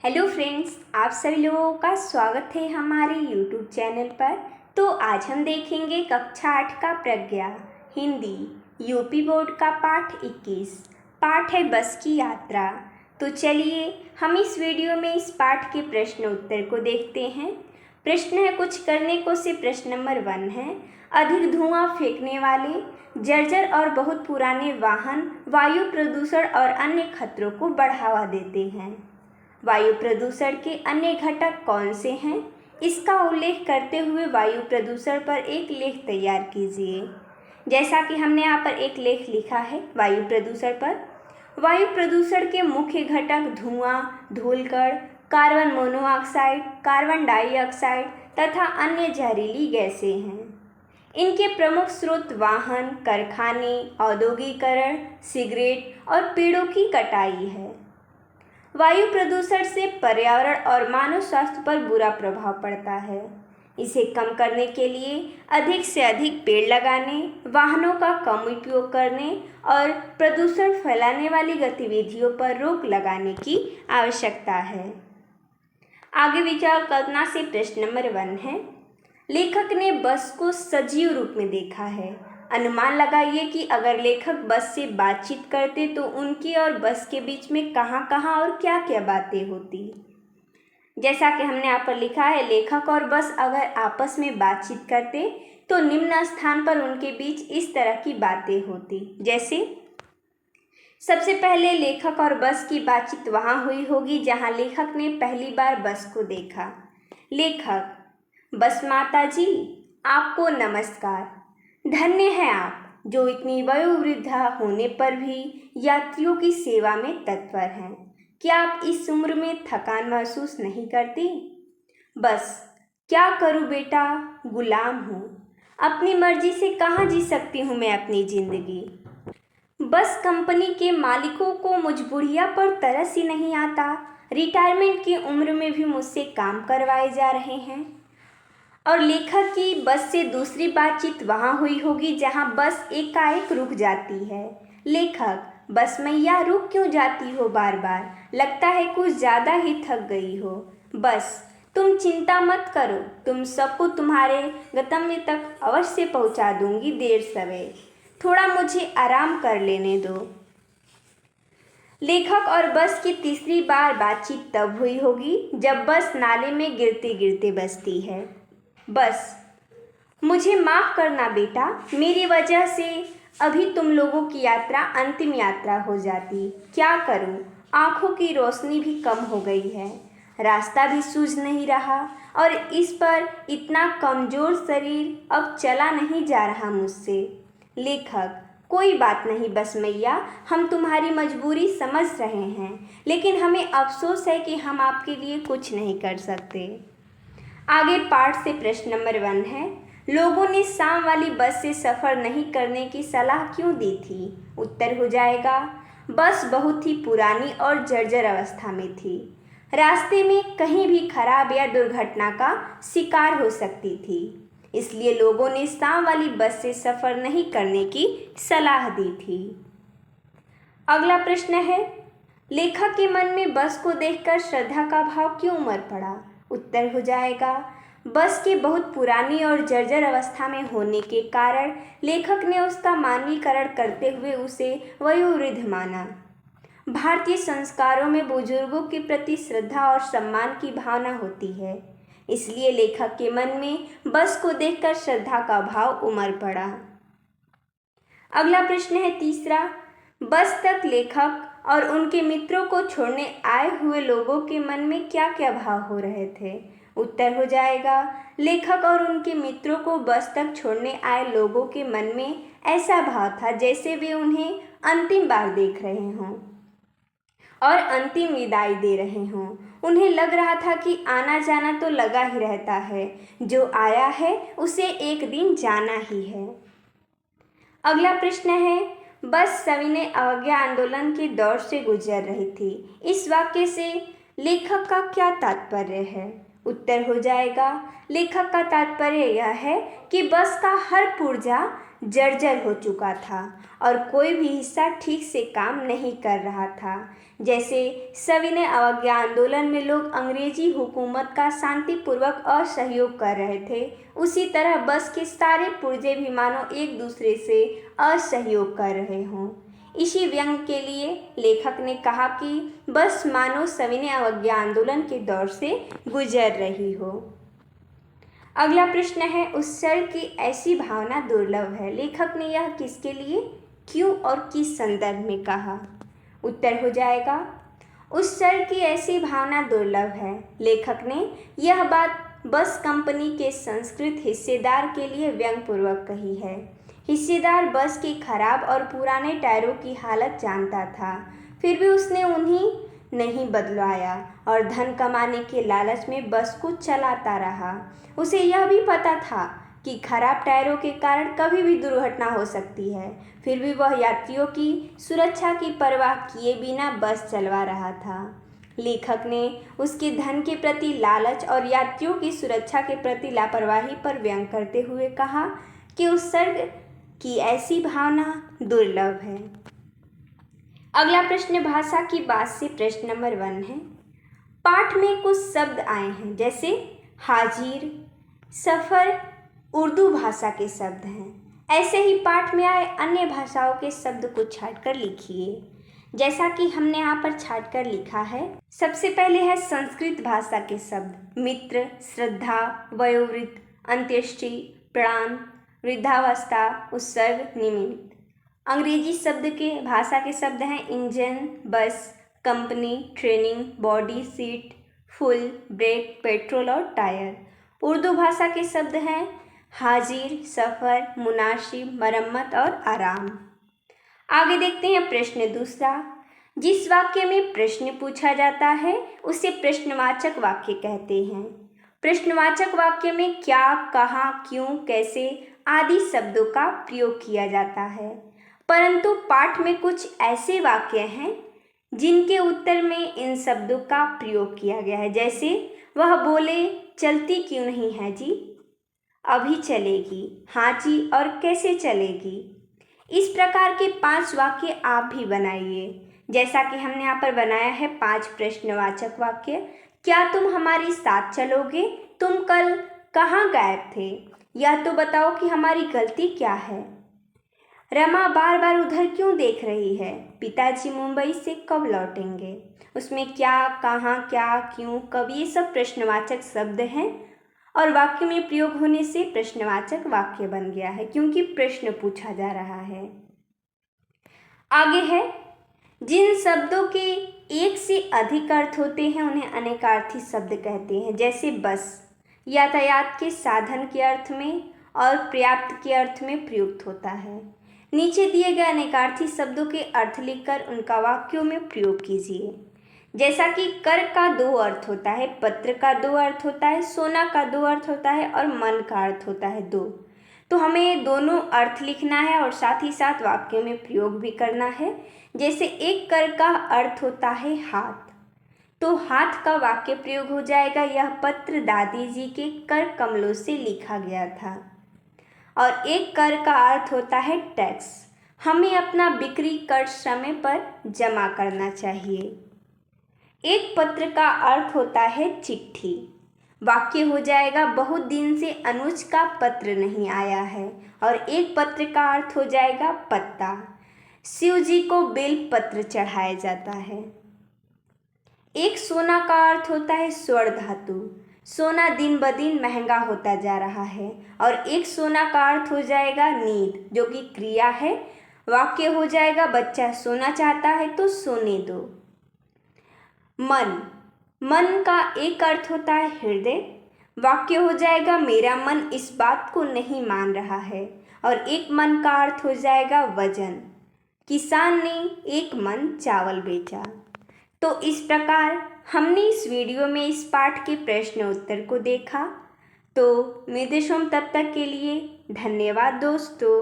Hello friends, आप सभी लोगों का स्वागत है हमारे यूट्यूब चैनल पर। तो आज हम देखेंगे कक्षा 8 का प्रज्ञा हिंदी यूपी बोर्ड का पाठ 21। पाठ है बस की यात्रा। तो चलिए हम इस वीडियो में इस पाठ के प्रश्न उत्तर को देखते हैं। प्रश्न है कुछ करने को से प्रश्न नंबर 1 है, अधिक धुआं फेंकने वाले, जर्जर और बहुत पुराने वाहन वायु प्रदूषण और अन्य खतरों को बढ़ावा देते हैं। वायु प्रदूषण के अन्य घटक कौन से हैं? इसका उल्लेख करते हुए वायु प्रदूषण पर एक लेख तैयार कीजिए। जैसा कि हमने यहाँ पर एक लेख लिखा है वायु प्रदूषण पर। वायु प्रदूषण के मुख्य घटक धुआं, धूलकण, कार्बन मोनोऑक्साइड, कार्बन डाइऑक्साइड तथा अन्य जहरीली गैसें हैं। इनके प्रमुख स्रोत वाहन, कारखाने, औद्योगिकरण, सिगरेट और पेड़ों की कटाई है। वायु प्रदूषण से पर्यावरण और मानव स्वास्थ्य पर बुरा प्रभाव पड़ता है। इसे कम करने के लिए अधिक से अधिक पेड़ लगाने, वाहनों का कम उपयोग करने और प्रदूषण फैलाने वाली गतिविधियों पर रोक लगाने की आवश्यकता है। आगे विचार कल्पना से प्रश्न नंबर 1 है, लेखक ने बस को सजीव रूप में देखा है। अनुमान लगाइए कि अगर लेखक बस से बातचीत करते तो उनकी और बस के बीच में कहाँ कहाँ और क्या क्या बातें होती। जैसा कि हमने यहाँ पर लिखा है, लेखक और बस अगर आपस में बातचीत करते तो निम्न स्थान पर उनके बीच इस तरह की बातें होती। जैसे सबसे पहले लेखक और बस की बातचीत वहाँ हुई होगी जहाँ लेखक ने पहली बार बस को देखा। लेखक: बस माता जी, आपको नमस्कार। धन्य हैं आप जो इतनी वयोवृद्धा होने पर भी यात्रियों की सेवा में तत्पर हैं। क्या आप इस उम्र में थकान महसूस नहीं करती? बस क्या करूं बेटा, गुलाम हूँ। अपनी मर्जी से कहाँ जी सकती हूँ मैं अपनी जिंदगी। बस कंपनी के मालिकों को मुझ बुढ़िया पर तरस ही नहीं आता। रिटायरमेंट की उम्र में भी मुझसे काम करवाए जा रहे हैं। और लेखक की बस से दूसरी बातचीत वहाँ हुई होगी जहाँ बस एकाएक रुक जाती है। लेखक: बस मैया रुक क्यों जाती हो बार बार, लगता है कुछ ज़्यादा ही थक गई हो। बस तुम चिंता मत करो, तुम सबको तुम्हारे गंतव्य तक अवश्य पहुँचा दूंगी देर सवेर, थोड़ा मुझे आराम कर लेने दो। लेखक और बस की तीसरी बार बातचीत तब हुई होगी जब बस नाले में गिरते गिरते बसती है। बस: मुझे माफ़ करना बेटा, मेरी वजह से अभी तुम लोगों की यात्रा अंतिम यात्रा हो जाती। क्या करूं, आँखों की रोशनी भी कम हो गई है, रास्ता भी सूझ नहीं रहा और इस पर इतना कमज़ोर शरीर अब चला नहीं जा रहा मुझसे। लेखक: कोई बात नहीं बस मैया, हम तुम्हारी मजबूरी समझ रहे हैं, लेकिन हमें अफसोस है कि हम आपके लिए कुछ नहीं कर सकते। आगे पाठ से प्रश्न नंबर 1 है, लोगों ने शाम वाली बस से सफ़र नहीं करने की सलाह क्यों दी थी? उत्तर हो जाएगा, बस बहुत ही पुरानी और जर्जर अवस्था में थी। रास्ते में कहीं भी खराब या दुर्घटना का शिकार हो सकती थी, इसलिए लोगों ने शाम वाली बस से सफ़र नहीं करने की सलाह दी थी। अगला प्रश्न है, लेखक के मन में बस को देखकर श्रद्धा का भाव क्यों उमड़ पड़ा? उत्तर हो जाएगा, बस के बहुत पुरानी और जर्जर अवस्था में होने के कारण लेखक ने उसका मानवीकरण करते हुए उसे वयोवृद्ध माना। भारतीय संस्कारों में बुजुर्गों के प्रति श्रद्धा और सम्मान की भावना होती है, इसलिए लेखक के मन में बस को देखकर श्रद्धा का भाव उमड़ पड़ा। अगला प्रश्न है तीसरा, बस तक लेखक और उनके मित्रों को छोड़ने आए हुए लोगों के मन में क्या क्या भाव हो रहे थे? उत्तर हो जाएगा, लेखक और उनके मित्रों को बस तक छोड़ने आए लोगों के मन में ऐसा भाव था जैसे वे उन्हें अंतिम बार देख रहे हों और अंतिम विदाई दे रहे हों। उन्हें लग रहा था कि आना जाना तो लगा ही रहता है, जो आया है उसे एक दिन जाना ही है। अगला प्रश्न है, बस सविनय अवज्ञा आंदोलन के दौर से गुजर रही थी। इस वाक्य से लेखक का क्या तात्पर्य है? उत्तर हो जाएगा, लेखक का तात्पर्य यह है कि बस का हर पुर्जा जर्जर हो चुका था और कोई भी हिस्सा ठीक से काम नहीं कर रहा था, जैसे सविनय अवज्ञा आंदोलन में लोग अंग्रेजी हुकूमत का शांतिपूर्वक असहयोग कर रहे थे, उसी तरह बस के सारे पुर्जे भी मानो एक दूसरे से असहयोग कर रहे हों। इसी व्यंग के लिए लेखक ने कहा कि बस मानो सविनय अवज्ञा आंदोलन के दौर से गुजर रही हो। अगला प्रश्न है, उत्सर्ग की ऐसी भावना दुर्लभ है। लेखक ने यह किसके लिए, क्यों और किस संदर्भ में कहा? उत्तर हो जाएगा, उत्सर्ग की ऐसी भावना दुर्लभ है। लेखक ने यह बात बस कंपनी के संस्कृत हिस्सेदार के लिए व्यंग्यपूर्वक कही है। हिस्सेदार बस के खराब और पुराने टायरों की हालत जानता था, फिर भी उसने उन्हें नहीं बदलवाया और धन कमाने के लालच में बस को चलाता रहा। उसे यह भी पता था कि खराब टायरों के कारण कभी भी दुर्घटना हो सकती है, फिर भी वह यात्रियों की सुरक्षा की परवाह किए बिना बस चलवा रहा था। लेखक ने उसके धन के प्रति लालच और यात्रियों की सुरक्षा के प्रति लापरवाही पर व्यंग करते हुए कहा कि उत्सर्ग की ऐसी भावना दुर्लभ है। अगला प्रश्न भाषा की बात से प्रश्न नंबर 1 है। पाठ में कुछ शब्द आए हैं, जैसे हाजिर, सफ़र उर्दू भाषा के शब्द हैं। ऐसे ही पाठ में आए अन्य भाषाओं के शब्द को छांटकर लिखिए, जैसा कि हमने यहाँ पर छांटकर लिखा है। सबसे पहले है संस्कृत भाषा के शब्द, मित्र, श्रद्धा, वयोवृद्ध, अंत्येष्टि, प्राण, वृद्धावस्था, उत्सर्ग, निमित्त। अंग्रेजी शब्द के भाषा के शब्द हैं engine, bus, company, training, body, seat, full, brake, petrol और टायर। उर्दू भाषा के शब्द हैं हाजिर, सफ़र, मुनासिब, मरम्मत और आराम। आगे देखते हैं प्रश्न दूसरा। जिस वाक्य में प्रश्न पूछा जाता है उसे प्रश्नवाचक वाक्य कहते हैं। प्रश्नवाचक वाक्य में क्या, कहाँ, क्यों, कैसे आदि शब्दों का प्रयोग किया जाता है, परंतु पाठ में कुछ ऐसे वाक्य हैं जिनके उत्तर में इन शब्दों का प्रयोग किया गया है, जैसे वह बोले चलती क्यों नहीं है जी, अभी चलेगी, हाँ जी और कैसे चलेगी। इस प्रकार के 5 वाक्य आप भी बनाइए, जैसा कि हमने यहाँ पर बनाया है 5 प्रश्नवाचक वाक्य। क्या तुम हमारे साथ चलोगे, तुम कल कहाँ गायब थे, यह तो बताओ कि हमारी गलती क्या है, रमा बार बार उधर क्यों देख रही है, पिताजी मुंबई से कब लौटेंगे। उसमें क्या, कहाँ, क्या, क्यों, कब, ये सब प्रश्नवाचक शब्द हैं और वाक्य में प्रयोग होने से प्रश्नवाचक वाक्य बन गया है, क्योंकि प्रश्न पूछा जा रहा है। आगे है, जिन शब्दों के एक से अधिक अर्थ होते हैं उन्हें अनेकार्थी शब्द कहते हैं, जैसे बस यातायात के साधन के अर्थ में और पर्याप्त के अर्थ में प्रयुक्त होता है। नीचे दिए गए अनेकार्थी शब्दों के अर्थ लिखकर उनका वाक्यों में प्रयोग कीजिए, जैसा कि कर का 2 अर्थ होता है, पत्र का 2 अर्थ होता है, सोना का 2 अर्थ होता है और मन का अर्थ होता है 2। तो हमें दोनों अर्थ लिखना है और साथ ही साथ वाक्यों में प्रयोग भी करना है। जैसे एक कर का अर्थ होता है हाथ, तो हाथ का वाक्य प्रयोग हो जाएगा, यह पत्र दादी जी के कर कमलों से लिखा गया था। और एक कर का अर्थ होता है टैक्स, हमें अपना बिक्री कर समय पर जमा करना चाहिए। एक पत्र का अर्थ होता है चिट्ठी, वाक्य हो जाएगा बहुत दिन से अनुज का पत्र नहीं आया है। और एक पत्र का अर्थ हो जाएगा पत्ता, शिव जी को बेल पत्र चढ़ाया जाता है। एक सोना का अर्थ होता है स्वर्ण धातु, सोना दिन ब दिन महंगा होता जा रहा है। और एक सोना का अर्थ हो जाएगा नींद, जो कि क्रिया है, वाक्य हो जाएगा बच्चा सोना चाहता है तो सोने दो। मन, मन का एक अर्थ होता है हृदय, वाक्य हो जाएगा मेरा मन इस बात को नहीं मान रहा है। और एक मन का अर्थ हो जाएगा वजन, किसान ने एक मन चावल बेचा। तो इस प्रकार हमने इस वीडियो में इस पाठ के प्रश्न उत्तर को देखा। तो मेरे तब तक के लिए धन्यवाद दोस्तों।